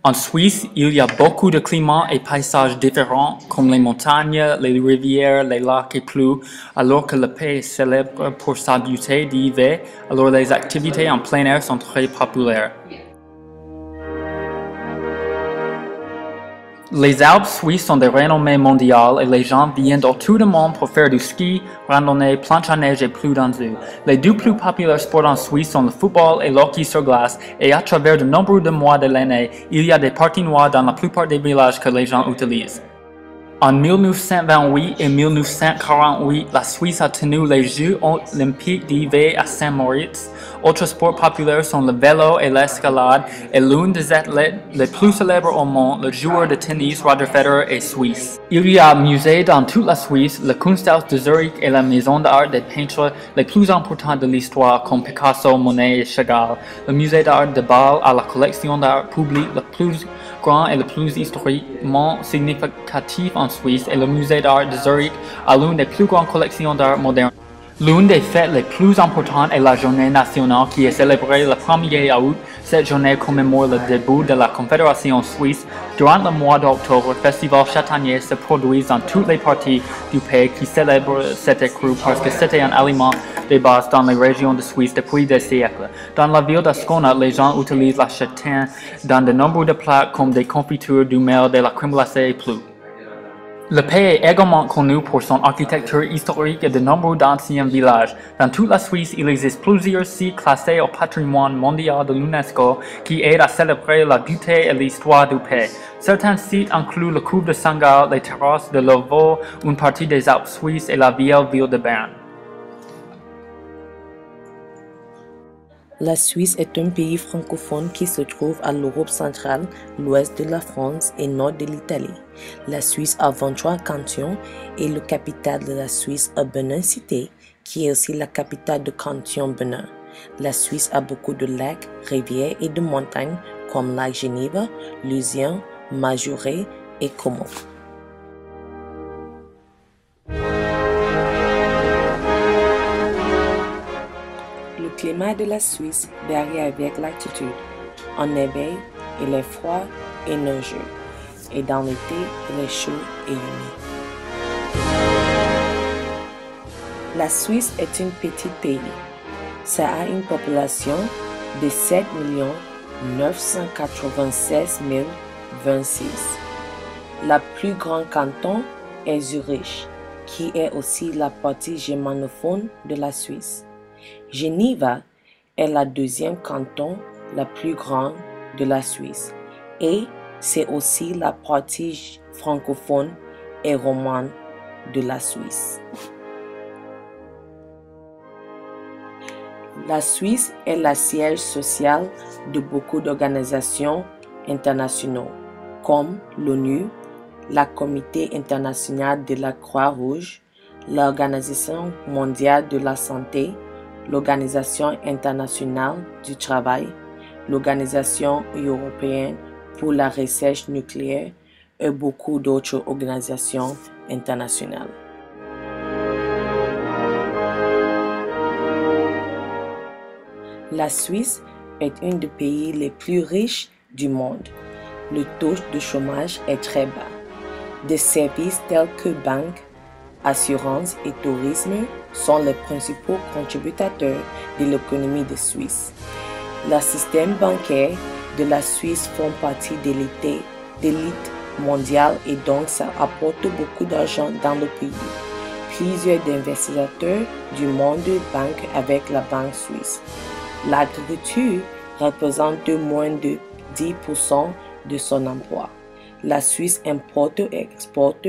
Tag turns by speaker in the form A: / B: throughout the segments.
A: En Suisse, il y a beaucoup de climats et paysages différents, comme les montagnes, les rivières, les lacs et plus, alors que le pays est célèbre pour sa beauté d'hiver, alors les activités en plein air sont très populaires. Les Alpes suisses sont de renommée mondiale et les gens viennent de tout le monde pour faire du ski, randonnée, planche à neige et plus dans eux. Les deux plus populaires sports en Suisse sont le football et l'hockey sur glace et à travers de nombreux mois de l'année, il y a des patinoires dans la plupart des villages que les gens utilisent. En 1928 et 1948, la Suisse a tenu les Jeux olympiques d'hiver à Saint-Moritz. Autres sports populaires sont le vélo et l'escalade, et l'un des athlètes les plus célèbres au monde, le joueur de tennis Roger Federer, est suisse. Il y a un musée dans toute la Suisse, le Kunsthaus de Zurich est la maison d'art des peintres les plus importantes de l'histoire, comme Picasso, Monet et Chagall. Le musée d'art de Bâle a la collection d'art public la plus grande et le plus historiquement significative en Suisse, et le musée d'art de Zurich a l'une des plus grandes collections d'art moderne. L'une des fêtes les plus importantes est la journée nationale qui est célébrée le 1er août. Cette journée commémore le début de la Confédération suisse. Durant le mois d'octobre, festivals châtaigniers se produisent dans toutes les parties du pays qui célèbrent cette écrue parce que c'était un aliment de base dans les régions de Suisse depuis des siècles. Dans la ville d'Ascona, les gens utilisent la châtaigne dans de nombreux plats comme des confitures, du miel, de la crème glacée et plus. Le pays est également connu pour son architecture historique et de nombreux anciens villages. Dans toute la Suisse, il existe plusieurs sites classés au patrimoine mondial de l'UNESCO qui aident à célébrer la beauté et l'histoire du pays. Certains sites incluent le Couvent de Saint-Gall, les terrasses de Lavaux, une partie des Alpes suisses et la vieille ville de Berne.
B: La Suisse est un pays francophone qui se trouve à l'Europe centrale, l'ouest de la France et nord de l'Italie. La Suisse a 23 cantons et la capitale de la Suisse est Bénin-Cité, qui est aussi la capitale du canton Bénin. La Suisse a beaucoup de lacs, rivières et de montagnes comme lac Genève, Lucien, Majoré et Como. Le climat de la Suisse varie avec l'altitude. En hiver, il est froid et neigeux, et dans l'été, il est chaud et humide. La Suisse est un petit pays. Ça a une population de 7 996 026. Le plus grand canton est Zurich, qui est aussi la partie germanophone de la Suisse. Genève est le deuxième canton le plus grand de la Suisse et c'est aussi la partie francophone et romane de la Suisse. La Suisse est le siège social de beaucoup d'organisations internationales comme l'ONU, le Comité international de la Croix-Rouge, l'Organisation mondiale de la santé, l'Organisation internationale du travail, l'Organisation européenne pour la recherche nucléaire et beaucoup d'autres organisations internationales. La Suisse est un des pays les plus riches du monde. Le taux de chômage est très bas. Des services tels que banques, assurance et tourisme sont les principaux contributeurs de l'économie de Suisse. Le système bancaire de la Suisse font partie de l'élite mondiale et donc ça apporte beaucoup d'argent dans le pays. Plusieurs investisseurs du monde banquent avec la banque suisse. L'agriculture représente moins de 10% de son emploi. La Suisse importe et exporte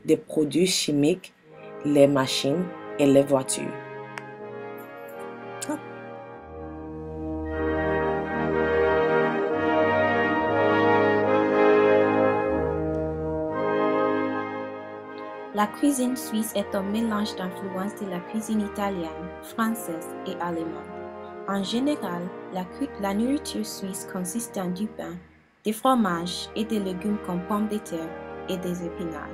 B: des produits chimiques, les machines et les voitures.
C: La cuisine suisse est un mélange d'influences de la cuisine italienne, française et allemande. En général, la nourriture suisse consiste en du pain, des fromages et des légumes comme pommes de terre et des épinards.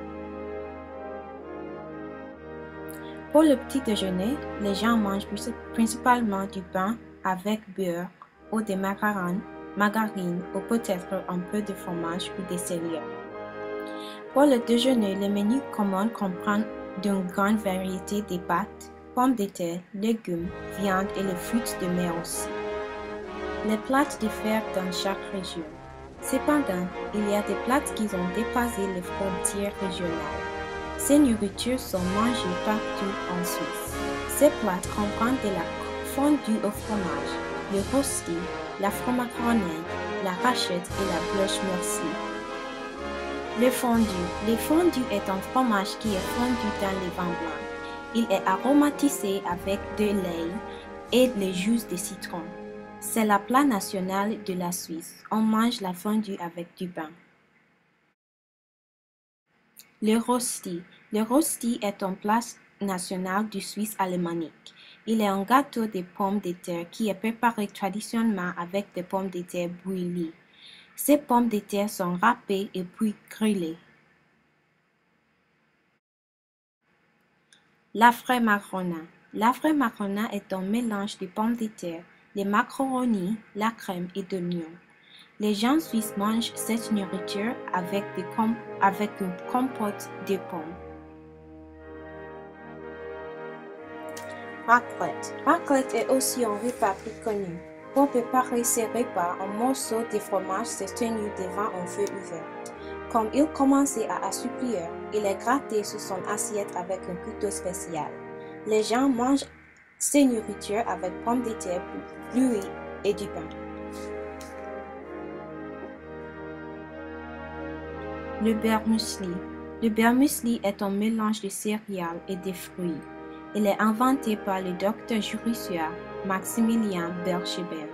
C: Pour le petit déjeuner, les gens mangent principalement du pain avec beurre ou des macarons margarine ou peut-être un peu de fromage ou des céréales. Pour le déjeuner, le menu commande comprend d'une grande variété de pâtes, pommes de terre, légumes, viande et les fruits de mer aussi. Les plats diffèrent dans chaque région. Cependant, il y a des plats qui ont dépassé les frontières régionales. Ces nourritures sont mangées partout en Suisse. Ces plats comprennent de la fondue au fromage, le rosti, la fromagerie, la rachette et la blanche muesli. Le fondu est un fromage qui est fondu dans les vins blancs. Il est aromatisé avec de lait et le jus de citron. C'est le plat national de la Suisse. On mange la fondue avec du pain. Le rosti est un plat national du Suisse alémanique. Il est un gâteau de pommes de terre qui est préparé traditionnellement avec des pommes de terre bouillies. Ces pommes de terre sont râpées et puis grillées. La frémagrona est un mélange de pommes de terre, de macaroni, la crème et de l'oignon. Les gens suisses mangent cette nourriture avec une compote de pommes. Raclette est aussi un repas plus connu. Pour préparer ces repas, un morceau de fromage s'est tenu devant un feu ouvert. Comme il commençait à assouplir, il est gratté sur son assiette avec un couteau spécial. Les gens mangent ces nourritures avec pommes de terre bouillies et du pain. Le beurre muesli. Le beurre muesli est un mélange de céréales et de fruits. Il est inventé par le docteur jurassien Maximilien Bercheben.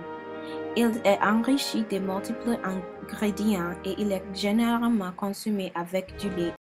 C: Il est enrichi de multiples ingrédients et il est généralement consommé avec du lait